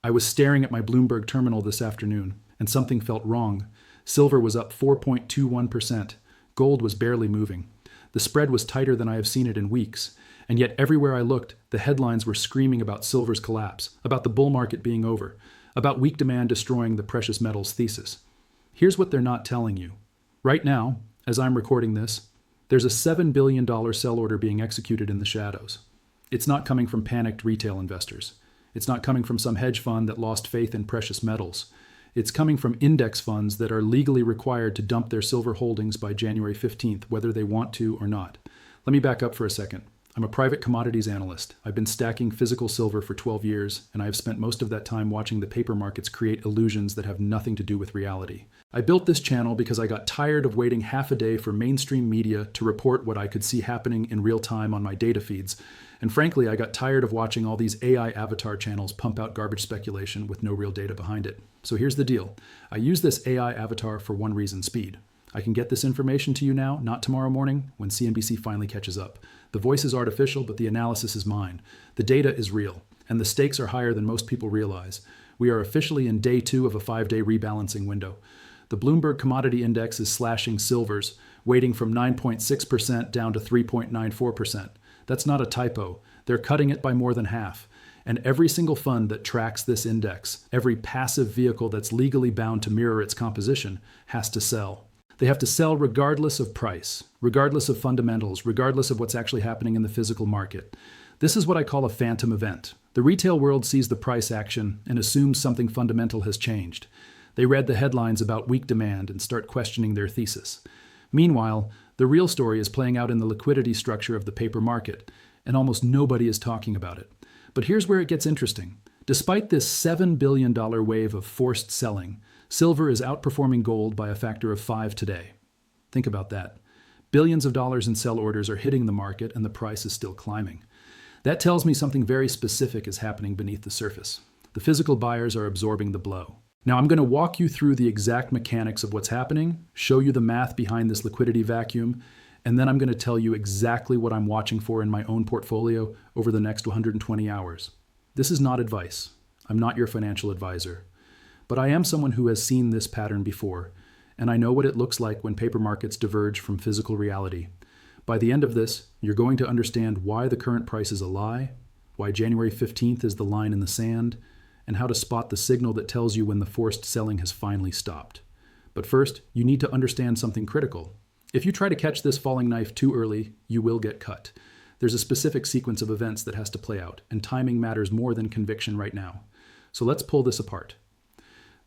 I was staring at my Bloomberg terminal this afternoon, and something felt wrong. Silver was up 4.21%. Gold was barely moving. The spread was tighter than I have seen it in weeks, and yet everywhere I looked, the headlines were screaming about silver's collapse, about the bull market being over, about weak demand destroying the precious metals thesis. Here's what they're not telling you. Right now, as I'm recording this, there's a $7 billion sell order being executed in the shadows. It's not coming from panicked retail investors. It's not coming from some hedge fund that lost faith in precious metals. It's coming from index funds that are legally required to dump their silver holdings by January 15th, whether they want to or not. Let me back up for a second. I'm a private commodities analyst. I've been stacking physical silver for 12 years, and I have spent most of that time watching the paper markets create illusions that have nothing to do with reality. I built this channel because I got tired of waiting half a day for mainstream media to report what I could see happening in real time on my data feeds. And frankly, I got tired of watching all these AI avatar channels pump out garbage speculation with no real data behind it. So here's the deal. I use this AI avatar for one reason: speed. I can get this information to you now, not tomorrow morning, when CNBC finally catches up. The voice is artificial, but the analysis is mine. The data is real, and the stakes are higher than most people realize. We are officially in day 2 of a 5-day rebalancing window. The Bloomberg Commodity Index is slashing silvers, weighting from 9.6% down to 3.94%. That's not a typo. They're cutting it by more than half. And every single fund that tracks this index, every passive vehicle that's legally bound to mirror its composition, has to sell. They have to sell regardless of price, regardless of fundamentals, regardless of what's actually happening in the physical market. This is what I call a phantom event. The retail world sees the price action and assumes something fundamental has changed. They read the headlines about weak demand and start questioning their thesis. Meanwhile, the real story is playing out in the liquidity structure of the paper market, and almost nobody is talking about it. But here's where it gets interesting. Despite this $7 billion wave of forced selling, silver is outperforming gold by a factor of 5 today. Think about that. Billions of dollars in sell orders are hitting the market, and the price is still climbing. That tells me something very specific is happening beneath the surface. The physical buyers are absorbing the blow. Now I'm going to walk you through the exact mechanics of what's happening, show you the math behind this liquidity vacuum, and then I'm going to tell you exactly what I'm watching for in my own portfolio over the next 120 hours. This is not advice. I'm not your financial advisor. But I am someone who has seen this pattern before, and I know what it looks like when paper markets diverge from physical reality. By the end of this, you're going to understand why the current price is a lie, why January 15th is the line in the sand, and how to spot the signal that tells you when the forced selling has finally stopped. But first, you need to understand something critical. If you try to catch this falling knife too early, you will get cut. There's a specific sequence of events that has to play out, and timing matters more than conviction right now. So let's pull this apart.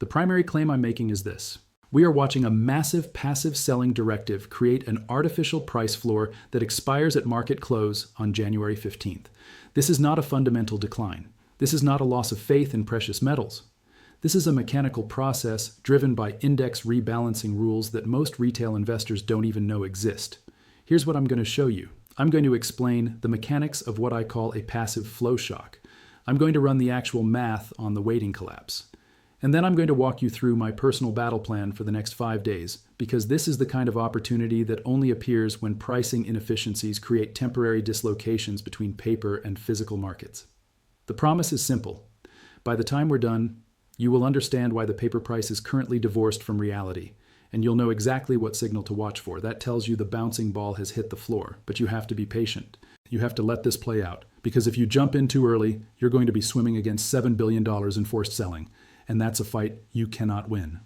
The primary claim I'm making is this. We are watching a massive passive selling directive create an artificial price floor that expires at market close on January 15th. This is not a fundamental decline. This is not a loss of faith in precious metals. This is a mechanical process driven by index rebalancing rules that most retail investors don't even know exist. Here's what I'm going to show you. I'm going to explain the mechanics of what I call a passive flow shock. I'm going to run the actual math on the weighting collapse. And then I'm going to walk you through my personal battle plan for the next 5 days, because this is the kind of opportunity that only appears when pricing inefficiencies create temporary dislocations between paper and physical markets. The promise is simple. By the time we're done, you will understand why the paper price is currently divorced from reality, and you'll know exactly what signal to watch for. That tells you the bouncing ball has hit the floor, but you have to be patient. You have to let this play out, because if you jump in too early, you're going to be swimming against $7 billion in forced selling, and that's a fight you cannot win.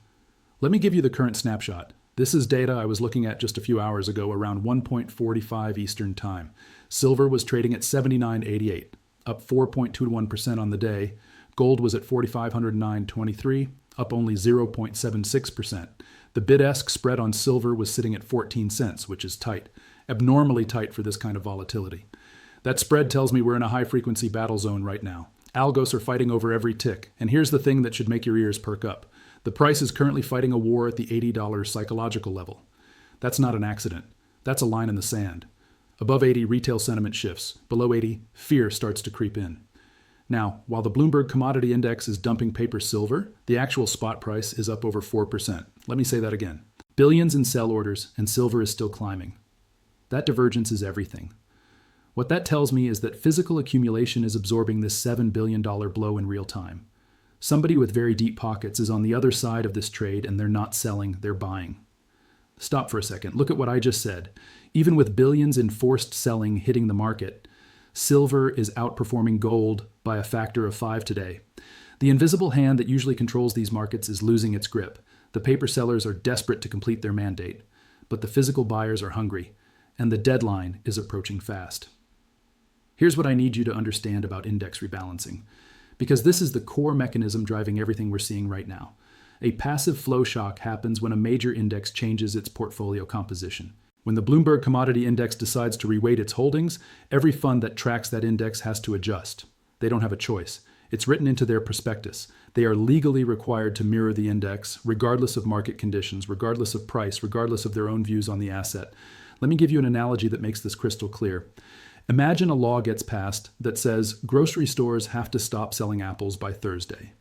Let me give you the current snapshot. This is data I was looking at just a few hours ago around 1:45 Eastern Time. Silver was trading at $79.88. Up 4.21% on the day. Gold was at $4,509.23, up only 0.76%. The bid-ask spread on silver was sitting at 14 cents, which is tight, abnormally tight for this kind of volatility. That spread tells me we're in a high-frequency battle zone right now. Algos are fighting over every tick, and here's the thing that should make your ears perk up. The price is currently fighting a war at the $80 psychological level. That's not an accident. That's a line in the sand. Above 80, retail sentiment shifts. Below 80, fear starts to creep in. Now, while the Bloomberg Commodity Index is dumping paper silver, the actual spot price is up over 4%. Let me say that again. Billions in sell orders, and silver is still climbing. That divergence is everything. What that tells me is that physical accumulation is absorbing this $7 billion blow in real time. Somebody with very deep pockets is on the other side of this trade and they're not selling, they're buying. Stop for a second. Look at what I just said. Even with billions in forced selling hitting the market, silver is outperforming gold by a factor of 5 today. The invisible hand that usually controls these markets is losing its grip. The paper sellers are desperate to complete their mandate, but the physical buyers are hungry, and the deadline is approaching fast. Here's what I need you to understand about index rebalancing, because this is the core mechanism driving everything we're seeing right now. A passive flow shock happens when a major index changes its portfolio composition. When the Bloomberg Commodity Index decides to reweight its holdings, every fund that tracks that index has to adjust. They don't have a choice. It's written into their prospectus. They are legally required to mirror the index, regardless of market conditions, regardless of price, regardless of their own views on the asset. Let me give you an analogy that makes this crystal clear. Imagine a law gets passed that says grocery stores have to stop selling apples by Thursday.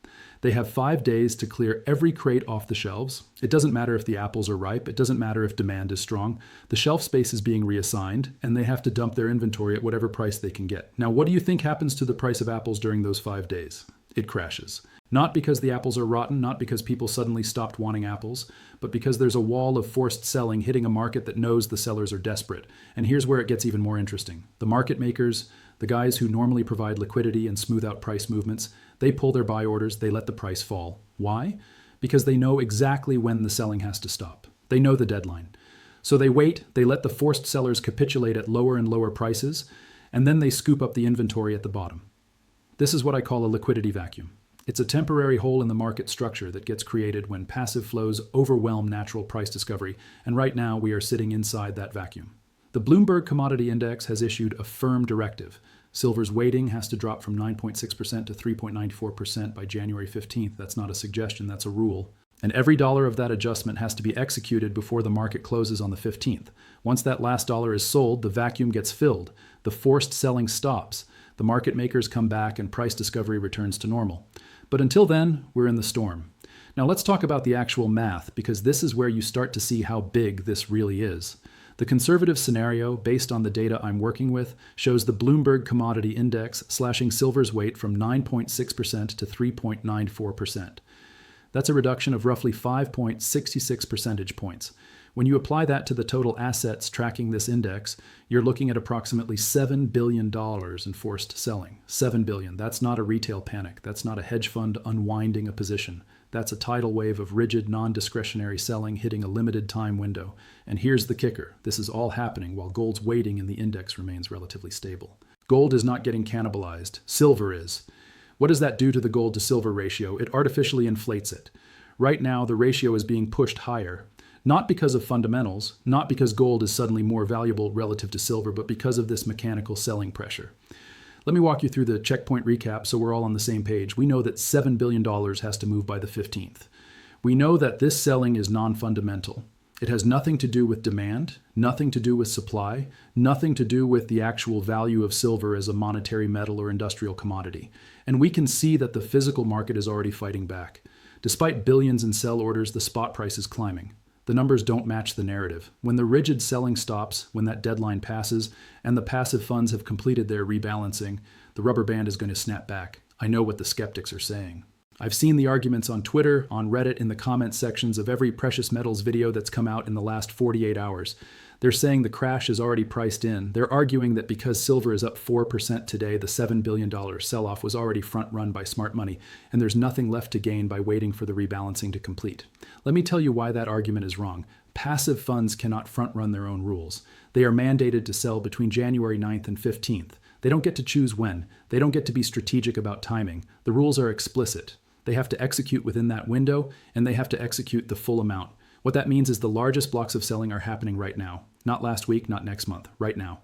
They have 5 days to clear every crate off the shelves. It doesn't matter if the apples are ripe. It doesn't matter if demand is strong. The shelf space is being reassigned, and they have to dump their inventory at whatever price they can get. Now, what do you think happens to the price of apples during those 5 days? It crashes. Not because the apples are rotten, not because people suddenly stopped wanting apples, but because there's a wall of forced selling hitting a market that knows the sellers are desperate. And here's where it gets even more interesting. The market makers, the guys who normally provide liquidity and smooth out price movements, they pull their buy orders, they let the price fall. Why? Because they know exactly when the selling has to stop. They know the deadline. So they wait, they let the forced sellers capitulate at lower and lower prices, and then they scoop up the inventory at the bottom. This is what I call a liquidity vacuum. It's a temporary hole in the market structure that gets created when passive flows overwhelm natural price discovery, and right now we are sitting inside that vacuum. The Bloomberg Commodity Index has issued a firm directive. Silver's weighting has to drop from 9.6% to 3.94% by January 15th. That's not a suggestion, that's a rule. And every dollar of that adjustment has to be executed before the market closes on the 15th. Once that last dollar is sold, the vacuum gets filled. The forced selling stops. The market makers come back and price discovery returns to normal. But until then, we're in the storm. Now let's talk about the actual math, because this is where you start to see how big this really is. The conservative scenario, based on the data I'm working with, shows the Bloomberg Commodity Index slashing silver's weight from 9.6% to 3.94%. That's a reduction of roughly 5.66 percentage points. When you apply that to the total assets tracking this index, you're looking at approximately $7 billion in forced selling. $7 billion. That's not a retail panic. That's not a hedge fund unwinding a position. That's a tidal wave of rigid, non-discretionary selling hitting a limited time window. And here's the kicker. This is all happening while gold's weighting in the index remains relatively stable. Gold is not getting cannibalized. Silver is. What does that do to the gold to silver ratio? It artificially inflates it. Right now, the ratio is being pushed higher. Not because of fundamentals, not because gold is suddenly more valuable relative to silver, but because of this mechanical selling pressure. Let me walk you through the checkpoint recap so we're all on the same page. We know that $7 billion has to move by the 15th. We know that this selling is non-fundamental. It has nothing to do with demand, nothing to do with supply, nothing to do with the actual value of silver as a monetary metal or industrial commodity. And we can see that the physical market is already fighting back. Despite billions in sell orders, the spot price is climbing. The numbers don't match the narrative. When the rigid selling stops, when that deadline passes, and the passive funds have completed their rebalancing, the rubber band is going to snap back. I know what the skeptics are saying. I've seen the arguments on Twitter, on Reddit, in the comment sections of every precious metals video that's come out in the last 48 hours. They're saying the crash is already priced in. They're arguing that because silver is up 4% today, the $7 billion sell-off was already front-run by smart money, and there's nothing left to gain by waiting for the rebalancing to complete. Let me tell you why that argument is wrong. Passive funds cannot front-run their own rules. They are mandated to sell between January 9th and 15th. They don't get to choose when. They don't get to be strategic about timing. The rules are explicit. They have to execute within that window, and they have to execute the full amount. What that means is the largest blocks of selling are happening right now. Not last week, not next month, right now.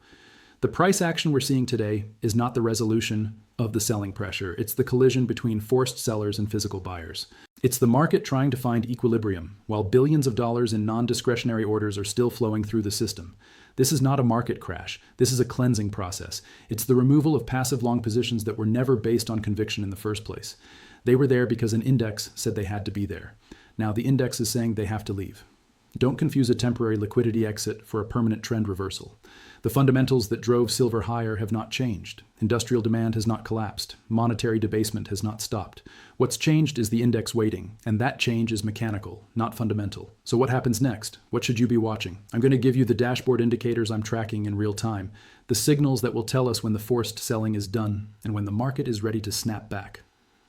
The price action we're seeing today is not the resolution of the selling pressure. It's the collision between forced sellers and physical buyers. It's the market trying to find equilibrium, while billions of dollars in non-discretionary orders are still flowing through the system. This is not a market crash. This is a cleansing process. It's the removal of passive long positions that were never based on conviction in the first place. They were there because an index said they had to be there. Now the index is saying they have to leave. Don't confuse a temporary liquidity exit for a permanent trend reversal. The fundamentals that drove silver higher have not changed. Industrial demand has not collapsed. Monetary debasement has not stopped. What's changed is the index weighting, and that change is mechanical, not fundamental. So what happens next? What should you be watching? I'm going to give you the dashboard indicators I'm tracking in real time, the signals that will tell us when the forced selling is done and when the market is ready to snap back.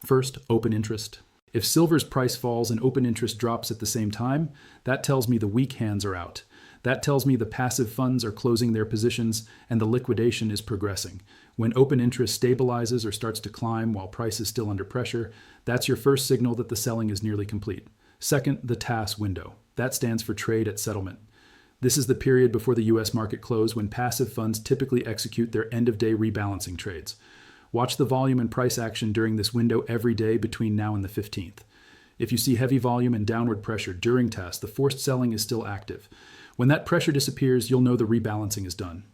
First, open interest. If silver's price falls and open interest drops at the same time, that tells me the weak hands are out. That tells me the passive funds are closing their positions and the liquidation is progressing. When open interest stabilizes or starts to climb while price is still under pressure, that's your first signal that the selling is nearly complete. Second, the TAS window. That stands for trade at settlement. This is the period before the U.S. market close when passive funds typically execute their end-of-day rebalancing trades. Watch the volume and price action during this window every day between now and the 15th. If you see heavy volume and downward pressure during TAS, the forced selling is still active. When that pressure disappears, you'll know the rebalancing is done.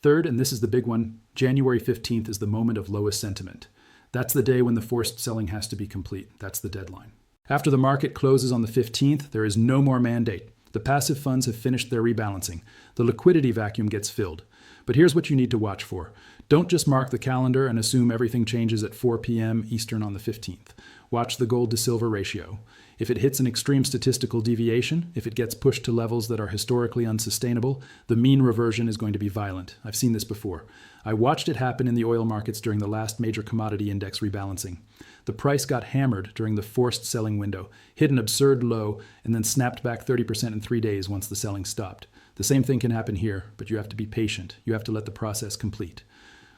Third, and this is the big one, January 15th is the moment of lowest sentiment. That's the day when the forced selling has to be complete. That's the deadline. After the market closes on the 15th, there is no more mandate. The passive funds have finished their rebalancing. The liquidity vacuum gets filled. But here's what you need to watch for. Don't just mark the calendar and assume everything changes at 4 p.m. Eastern on the 15th. Watch the gold to silver ratio. If it hits an extreme statistical deviation, if it gets pushed to levels that are historically unsustainable, the mean reversion is going to be violent. I've seen this before. I watched it happen in the oil markets during the last major commodity index rebalancing. The price got hammered during the forced selling window, hit an absurd low, and then snapped back 30% in 3 days once the selling stopped. The same thing can happen here, but you have to be patient. You have to let the process complete.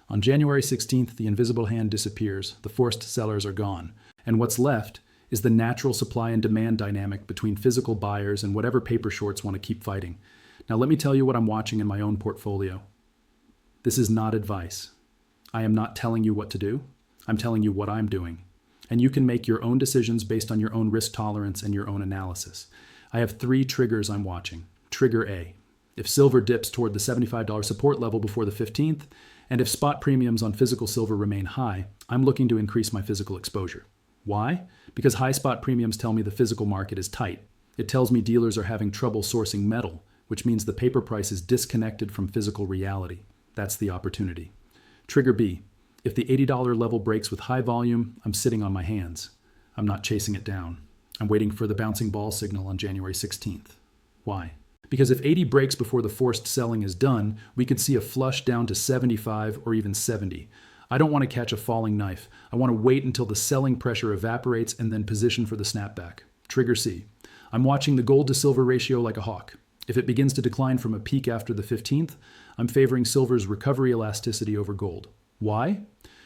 On January 16th, the invisible hand disappears. The forced sellers are gone. And what's left is the natural supply and demand dynamic between physical buyers and whatever paper shorts want to keep fighting. Now let me tell you what I'm watching in my own portfolio. This is not advice. I am not telling you what to do. I'm telling you what I'm doing. And you can make your own decisions based on your own risk tolerance and your own analysis. I have 3 triggers I'm watching. Trigger A. If silver dips toward the $75 support level before the 15th, and if spot premiums on physical silver remain high, I'm looking to increase my physical exposure. Why? Because high spot premiums tell me the physical market is tight. It tells me dealers are having trouble sourcing metal, which means the paper price is disconnected from physical reality. That's the opportunity. Trigger B. If the $80 level breaks with high volume, I'm sitting on my hands. I'm not chasing it down. I'm waiting for the bouncing ball signal on January 16th. Why? Because if 80 breaks before the forced selling is done, we could see a flush down to 75 or even 70. I don't want to catch a falling knife. I want to wait until the selling pressure evaporates and then position for the snapback. Trigger C. I'm watching the gold to silver ratio like a hawk. If it begins to decline from a peak after the 15th, I'm favoring silver's recovery elasticity over gold. Why?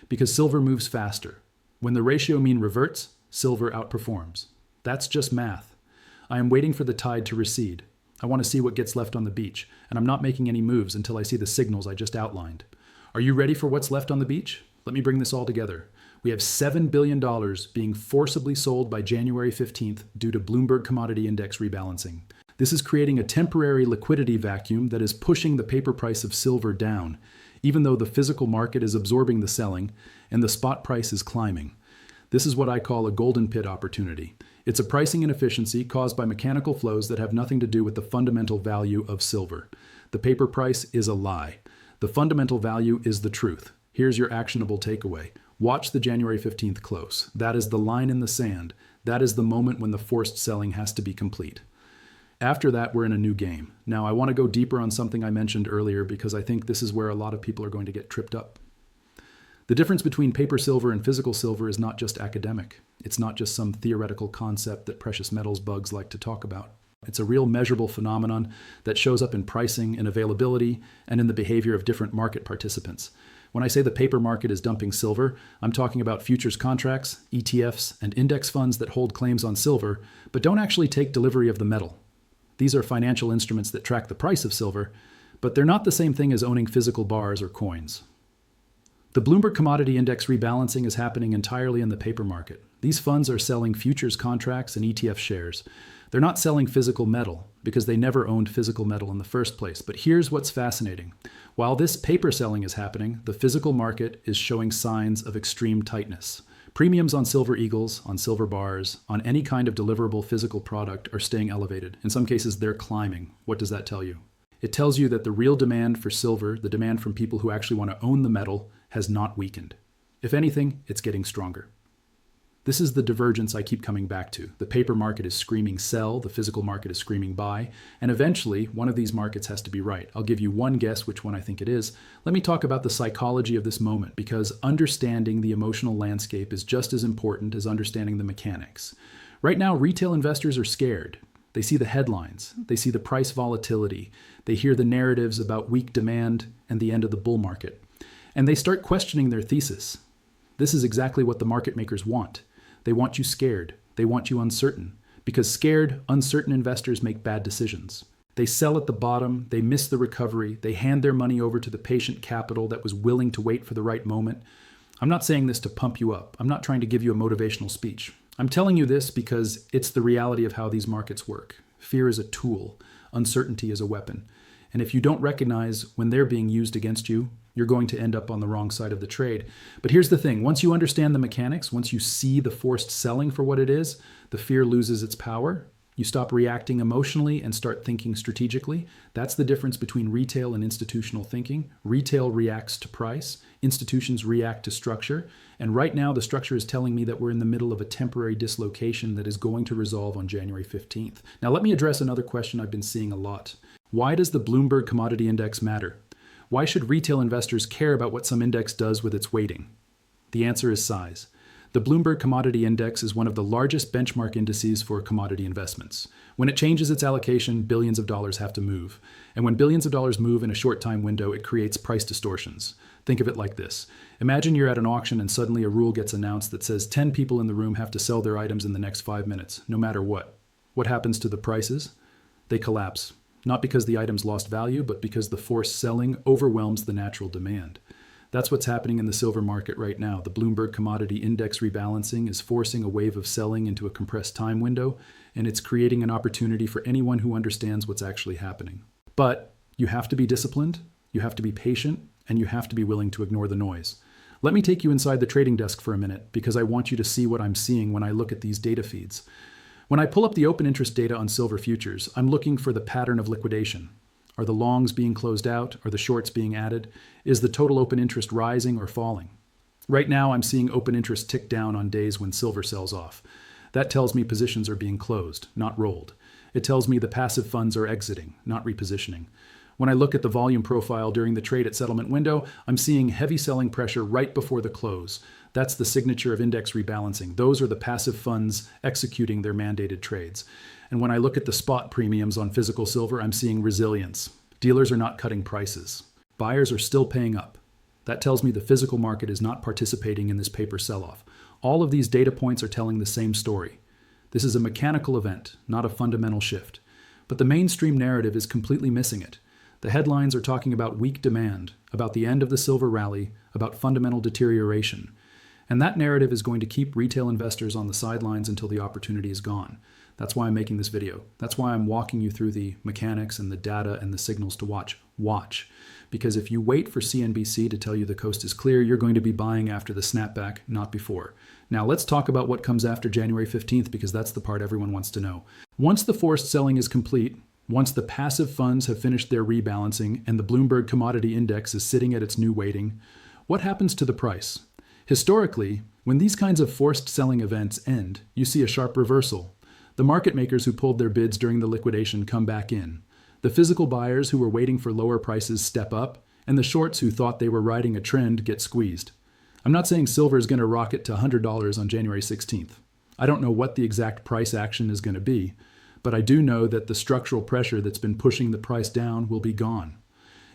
Because silver moves faster. When the ratio mean reverts, silver outperforms. That's just math. I am waiting for the tide to recede. I want to see what gets left on the beach, and I'm not making any moves until I see the signals I just outlined. Are you ready for what's left on the beach? Let me bring this all together. We have $7 billion being forcibly sold by January 15th due to Bloomberg Commodity Index rebalancing. This is creating a temporary liquidity vacuum that is pushing the paper price of silver down, even though the physical market is absorbing the selling and the spot price is climbing. This is what I call a golden pit opportunity. It's a pricing inefficiency caused by mechanical flows that have nothing to do with the fundamental value of silver. The paper price is a lie. The fundamental value is the truth. Here's your actionable takeaway. Watch the January 15th close. That is the line in the sand. That is the moment when the forced selling has to be complete. After that, we're in a new game. Now, I want to go deeper on something I mentioned earlier because I think this is where a lot of people are going to get tripped up. The difference between paper silver and physical silver is not just academic. It's not just some theoretical concept that precious metals bugs like to talk about. It's a real measurable phenomenon that shows up in pricing and availability and in the behavior of different market participants. When I say the paper market is dumping silver, I'm talking about futures contracts, ETFs, and index funds that hold claims on silver, but don't actually take delivery of the metal. These are financial instruments that track the price of silver, but they're not the same thing as owning physical bars or coins. The Bloomberg Commodity Index rebalancing is happening entirely in the paper market. These funds are selling futures contracts and ETF shares. They're not selling physical metal because they never owned physical metal in the first place. But here's what's fascinating. While this paper selling is happening, the physical market is showing signs of extreme tightness. Premiums on silver eagles, on silver bars, on any kind of deliverable physical product are staying elevated. In some cases, they're climbing. What does that tell you? It tells you that the real demand for silver, the demand from people who actually want to own the metal, has not weakened. If anything, it's getting stronger. This is the divergence I keep coming back to. The paper market is screaming sell, the physical market is screaming buy, and eventually one of these markets has to be right. I'll give you one guess which one I think it is. Let me talk about the psychology of this moment, because understanding the emotional landscape is just as important as understanding the mechanics. Right now, retail investors are scared. They see the headlines, they see the price volatility, they hear the narratives about weak demand and the end of the bull market, and they start questioning their thesis. This is exactly what the market makers want. They want you scared. They want you uncertain. Because scared, uncertain investors make bad decisions. They sell at the bottom, they miss the recovery, they hand their money over to the patient capital that was willing to wait for the right moment. I'm not saying this to pump you up. I'm not trying to give you a motivational speech. I'm telling you this because it's the reality of how these markets work. Fear is a tool. Uncertainty is a weapon. And if you don't recognize when they're being used against you, you're going to end up on the wrong side of the trade. But here's the thing. Once you understand the mechanics, once you see the forced selling for what it is, the fear loses its power. You stop reacting emotionally and start thinking strategically. That's the difference between retail and institutional thinking. Retail reacts to price. Institutions react to structure. And right now, the structure is telling me that we're in the middle of a temporary dislocation that is going to resolve on January 15th. Now, let me address another question I've been seeing a lot. Why does the Bloomberg Commodity Index matter? Why should retail investors care about what some index does with its weighting? The answer is size. The Bloomberg Commodity Index is one of the largest benchmark indices for commodity investments. When it changes its allocation, billions of dollars have to move. And when billions of dollars move in a short time window, it creates price distortions. Think of it like this. Imagine you're at an auction and suddenly a rule gets announced that says 10 people in the room have to sell their items in the next 5 minutes, no matter what. What happens to the prices? They collapse. Not because the items lost value, but because the forced selling overwhelms the natural demand. That's what's happening in the silver market right now. The Bloomberg Commodity Index rebalancing is forcing a wave of selling into a compressed time window, and it's creating an opportunity for anyone who understands what's actually happening. But you have to be disciplined, you have to be patient, and you have to be willing to ignore the noise. Let me take you inside the trading desk for a minute, because I want you to see what I'm seeing when I look at these data feeds. When I pull up the open interest data on silver futures, I'm looking for the pattern of liquidation. Are the longs being closed out? Are the shorts being added? Is the total open interest rising or falling? Right now, I'm seeing open interest tick down on days when silver sells off. That tells me positions are being closed, not rolled. It tells me the passive funds are exiting, not repositioning. When I look at the volume profile during the trade at settlement window, I'm seeing heavy selling pressure right before the close. That's the signature of index rebalancing. Those are the passive funds executing their mandated trades. And when I look at the spot premiums on physical silver, I'm seeing resilience. Dealers are not cutting prices. Buyers are still paying up. That tells me the physical market is not participating in this paper sell-off. All of these data points are telling the same story. This is a mechanical event, not a fundamental shift. But the mainstream narrative is completely missing it. The headlines are talking about weak demand, about the end of the silver rally, about fundamental deterioration. And that narrative is going to keep retail investors on the sidelines until the opportunity is gone. That's why I'm making this video. That's why I'm walking you through the mechanics and the data and the signals to watch. Watch. Because if you wait for CNBC to tell you the coast is clear, you're going to be buying after the snapback, not before. Now let's talk about what comes after January 15th, because that's the part everyone wants to know. Once the forced selling is complete, once the passive funds have finished their rebalancing and the Bloomberg Commodity Index is sitting at its new weighting, what happens to the price? Historically, when these kinds of forced selling events end, you see a sharp reversal. The market makers who pulled their bids during the liquidation come back in. The physical buyers who were waiting for lower prices step up, and the shorts who thought they were riding a trend get squeezed. I'm not saying silver is going to rocket to $100 on January 16th. I don't know what the exact price action is going to be, but I do know that the structural pressure that's been pushing the price down will be gone.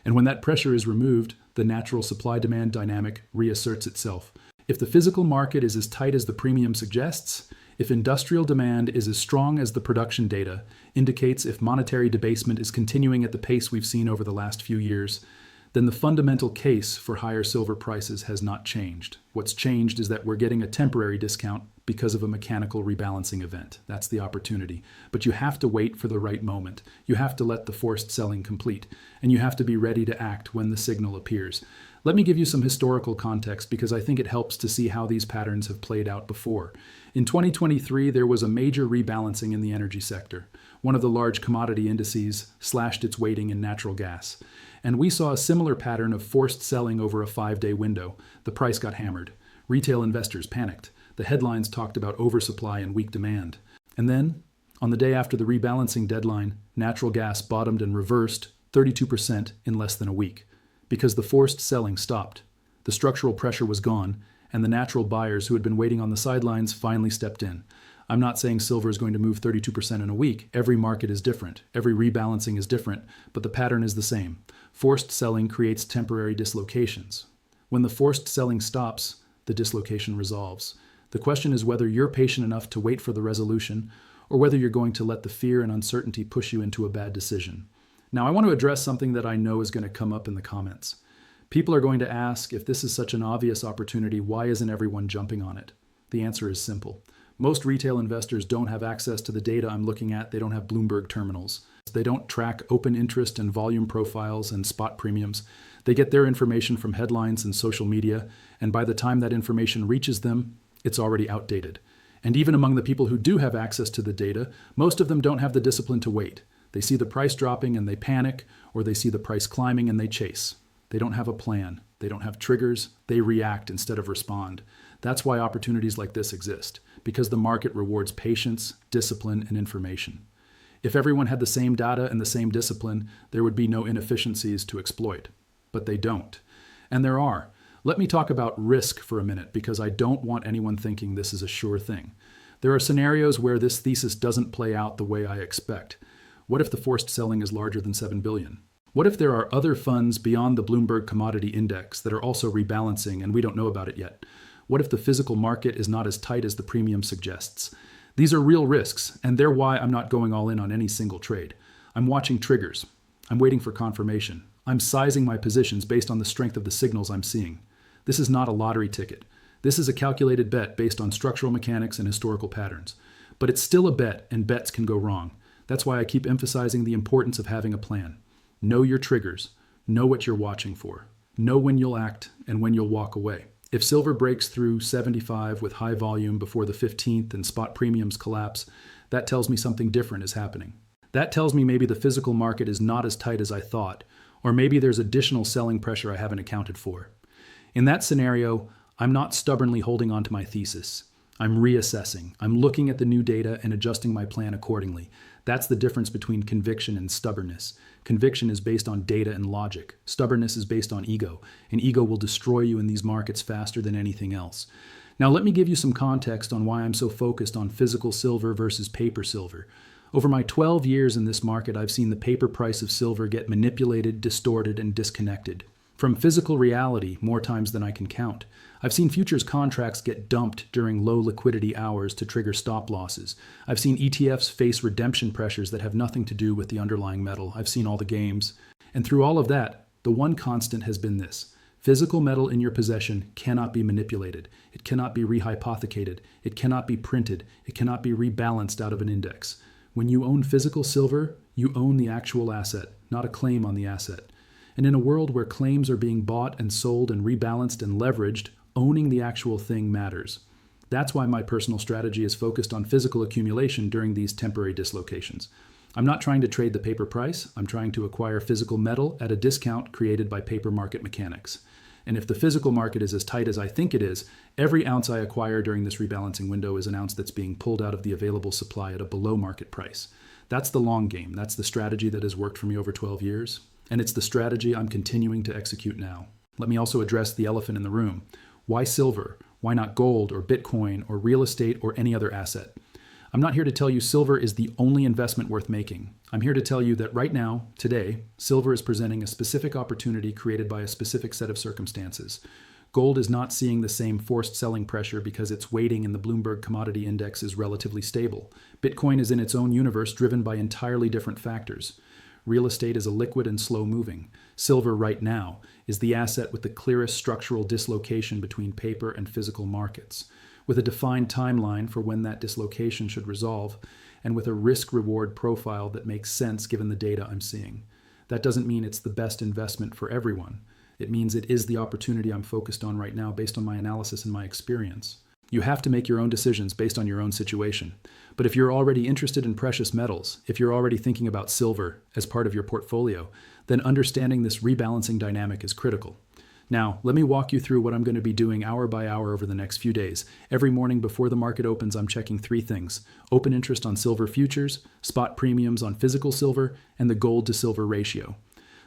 And when that pressure is removed, the natural supply-demand dynamic reasserts itself. If the physical market is as tight as the premium suggests, if industrial demand is as strong as the production data indicates, if monetary debasement is continuing at the pace we've seen over the last few years, then the fundamental case for higher silver prices has not changed. What's changed is that we're getting a temporary discount because of a mechanical rebalancing event. That's the opportunity. But you have to wait for the right moment. You have to let the forced selling complete, and you have to be ready to act when the signal appears. Let me give you some historical context because I think it helps to see how these patterns have played out before. In 2023, there was a major rebalancing in the energy sector. One of the large commodity indices slashed its weighting in natural gas. And we saw a similar pattern of forced selling over a 5-day window. The price got hammered. Retail investors panicked. The headlines talked about oversupply and weak demand. And then, on the day after the rebalancing deadline, natural gas bottomed and reversed 32% in less than a week. Because the forced selling stopped. The structural pressure was gone, and the natural buyers who had been waiting on the sidelines finally stepped in. I'm not saying silver is going to move 32% in a week. Every market is different. Every rebalancing is different, but the pattern is the same. Forced selling creates temporary dislocations. When the forced selling stops, the dislocation resolves. The question is whether you're patient enough to wait for the resolution, or whether you're going to let the fear and uncertainty push you into a bad decision. Now, I want to address something that I know is going to come up in the comments. People are going to ask, if this is such an obvious opportunity, why isn't everyone jumping on it? The answer is simple. Most retail investors don't have access to the data I'm looking at. They don't have Bloomberg terminals. They don't track open interest and volume profiles and spot premiums. They get their information from headlines and social media, and by the time that information reaches them, it's already outdated. And even among the people who do have access to the data, most of them don't have the discipline to wait. They see the price dropping and they panic, or they see the price climbing and they chase. They don't have a plan. They don't have triggers. They react instead of respond. That's why opportunities like this exist, because the market rewards patience, discipline, and information. If everyone had the same data and the same discipline, there would be no inefficiencies to exploit. But they don't. And there are. Let me talk about risk for a minute, because I don't want anyone thinking this is a sure thing. There are scenarios where this thesis doesn't play out the way I expect. What if the forced selling is larger than 7 billion? What if there are other funds beyond the Bloomberg Commodity Index that are also rebalancing and we don't know about it yet? What if the physical market is not as tight as the premium suggests? These are real risks, and they're why I'm not going all in on any single trade. I'm watching triggers. I'm waiting for confirmation. I'm sizing my positions based on the strength of the signals I'm seeing. This is not a lottery ticket. This is a calculated bet based on structural mechanics and historical patterns. But it's still a bet, and bets can go wrong. That's why I keep emphasizing the importance of having a plan. Know your triggers. Know what you're watching for. Know when you'll act and when you'll walk away. If silver breaks through 75 with high volume before the 15th and spot premiums collapse, that tells me something different is happening. That tells me maybe the physical market is not as tight as I thought, or maybe there's additional selling pressure I haven't accounted for. In that scenario, I'm not stubbornly holding on to my thesis. I'm reassessing. I'm looking at the new data and adjusting my plan accordingly. That's the difference between conviction and stubbornness. Conviction is based on data and logic. Stubbornness is based on ego, and ego will destroy you in these markets faster than anything else. Now let me give you some context on why I'm so focused on physical silver versus paper silver. Over my 12 years in this market, I've seen the paper price of silver get manipulated, distorted, and disconnected from physical reality more times than I can count. I've seen futures contracts get dumped during low liquidity hours to trigger stop losses. I've seen ETFs face redemption pressures that have nothing to do with the underlying metal. I've seen all the games. And through all of that, the one constant has been this. Physical metal in your possession cannot be manipulated. It cannot be rehypothecated. It cannot be printed. It cannot be rebalanced out of an index. When you own physical silver, you own the actual asset, not a claim on the asset. And in a world where claims are being bought and sold and rebalanced and leveraged, owning the actual thing matters. That's why my personal strategy is focused on physical accumulation during these temporary dislocations. I'm not trying to trade the paper price. I'm trying to acquire physical metal at a discount created by paper market mechanics. And if the physical market is as tight as I think it is, every ounce I acquire during this rebalancing window is an ounce that's being pulled out of the available supply at a below market price. That's the long game. That's the strategy that has worked for me over 12 years. And it's the strategy I'm continuing to execute now. Let me also address the elephant in the room. Why silver? Why not gold or Bitcoin or real estate or any other asset? I'm not here to tell you silver is the only investment worth making. I'm here to tell you that right now, today, silver is presenting a specific opportunity created by a specific set of circumstances. Gold is not seeing the same forced selling pressure because its weighting in the Bloomberg Commodity Index is relatively stable. Bitcoin is in its own universe driven by entirely different factors. Real estate is a liquid and slow moving. Silver right now is the asset with the clearest structural dislocation between paper and physical markets, with a defined timeline for when that dislocation should resolve, and with a risk-reward profile that makes sense given the data I'm seeing. That doesn't mean it's the best investment for everyone. It means it is the opportunity I'm focused on right now based on my analysis and my experience. You have to make your own decisions based on your own situation. But if you're already interested in precious metals, if you're already thinking about silver as part of your portfolio, then understanding this rebalancing dynamic is critical. Now, let me walk you through what I'm going to be doing hour by hour over the next few days. Every morning before the market opens, I'm checking 3 things: open interest on silver futures, spot premiums on physical silver, and the gold to silver ratio.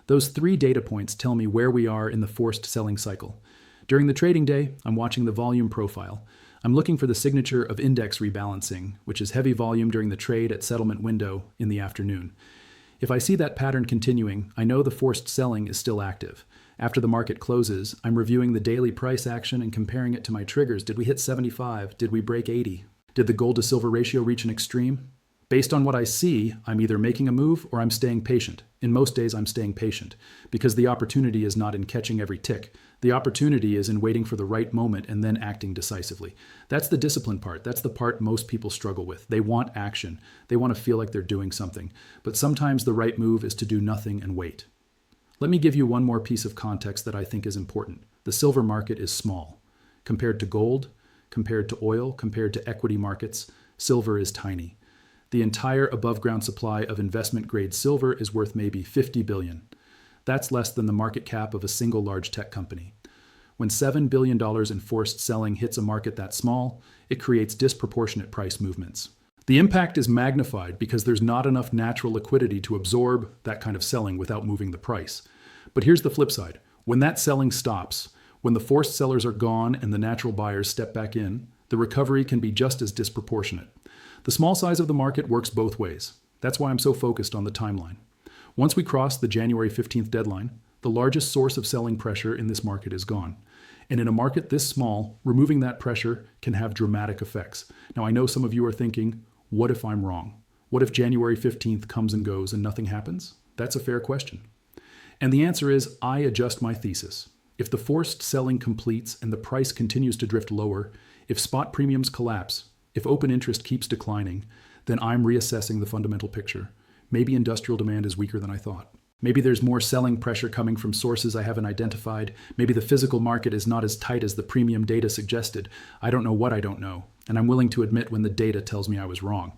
Those 3 data points tell me where we are in the forced selling cycle. During the trading day, I'm watching the volume profile. I'm looking for the signature of index rebalancing, which is heavy volume during the trade at settlement window in the afternoon. If I see that pattern continuing, I know the forced selling is still active. After the market closes, I'm reviewing the daily price action and comparing it to my triggers. Did we hit 75? Did we break 80? Did the gold to silver ratio reach an extreme? Based on what I see, I'm either making a move or I'm staying patient. In most days, I'm staying patient because the opportunity is not in catching every tick. The opportunity is in waiting for the right moment and then acting decisively. That's the discipline part. That's the part most people struggle with. They want action. They want to feel like they're doing something. But sometimes the right move is to do nothing and wait. Let me give you one more piece of context that I think is important. The silver market is small. Compared to gold, compared to oil, compared to equity markets, silver is tiny. The entire above-ground supply of investment-grade silver is worth maybe $50 billion. That's less than the market cap of a single large tech company. When $7 billion in forced selling hits a market that small, it creates disproportionate price movements. The impact is magnified because there's not enough natural liquidity to absorb that kind of selling without moving the price. But here's the flip side. When that selling stops, when the forced sellers are gone and the natural buyers step back in, the recovery can be just as disproportionate. The small size of the market works both ways. That's why I'm so focused on the timeline. Once we cross the January 15th deadline, the largest source of selling pressure in this market is gone. And in a market this small, removing that pressure can have dramatic effects. Now, I know some of you are thinking, what if I'm wrong? What if January 15th comes and goes and nothing happens? That's a fair question. And the answer is, I adjust my thesis. If the forced selling completes and the price continues to drift lower, if spot premiums collapse, if open interest keeps declining, then I'm reassessing the fundamental picture. Maybe industrial demand is weaker than I thought. Maybe there's more selling pressure coming from sources I haven't identified. Maybe the physical market is not as tight as the premium data suggested. I don't know what I don't know, and I'm willing to admit when the data tells me I was wrong.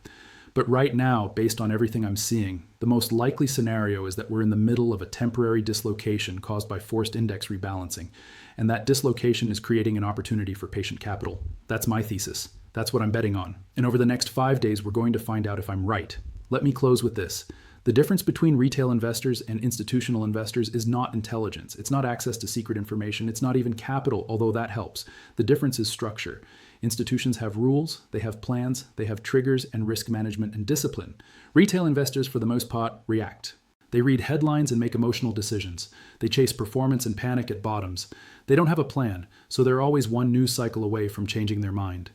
But right now, based on everything I'm seeing, the most likely scenario is that we're in the middle of a temporary dislocation caused by forced index rebalancing, and that dislocation is creating an opportunity for patient capital. That's my thesis. That's what I'm betting on. And over the next 5 days, we're going to find out if I'm right. Let me close with this. The difference between retail investors and institutional investors is not intelligence. It's not access to secret information. It's not even capital, although that helps. The difference is structure. Institutions have rules, they have plans, they have triggers and risk management and discipline. Retail investors, for the most part, react. They read headlines and make emotional decisions. They chase performance and panic at bottoms. They don't have a plan, so they're always one news cycle away from changing their mind.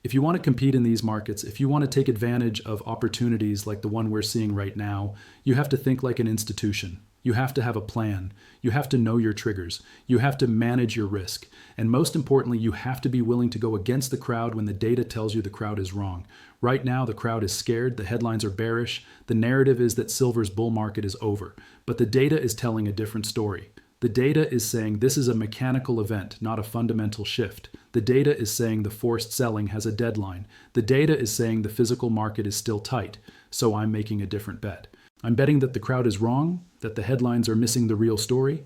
If you want to compete in these markets, if you want to take advantage of opportunities like the one we're seeing right now, you have to think like an institution. You have to have a plan. You have to know your triggers. You have to manage your risk. And most importantly, you have to be willing to go against the crowd when the data tells you the crowd is wrong. Right now, the crowd is scared. The headlines are bearish. The narrative is that silver's bull market is over. But the data is telling a different story. The data is saying this is a mechanical event, not a fundamental shift. The data is saying the forced selling has a deadline. The data is saying the physical market is still tight. So I'm making a different bet. I'm betting that the crowd is wrong, that the headlines are missing the real story,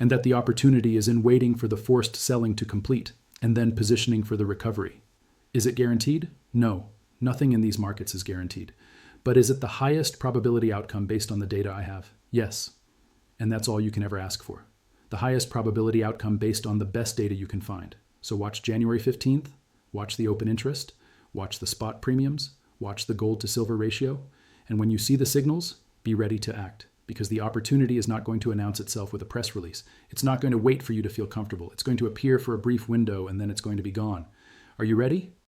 and that the opportunity is in waiting for the forced selling to complete, and then positioning for the recovery. Is it guaranteed? No, nothing in these markets is guaranteed. But is it the highest probability outcome based on the data I have? Yes. And that's all you can ever ask for. The highest probability outcome based on the best data you can find. So watch January 15th, watch the open interest, watch the spot premiums, watch the gold to silver ratio, and when you see the signals, be ready to act, because the opportunity is not going to announce itself with a press release. It's not going to wait for you to feel comfortable. It's going to appear for a brief window and then it's going to be gone. Are you ready?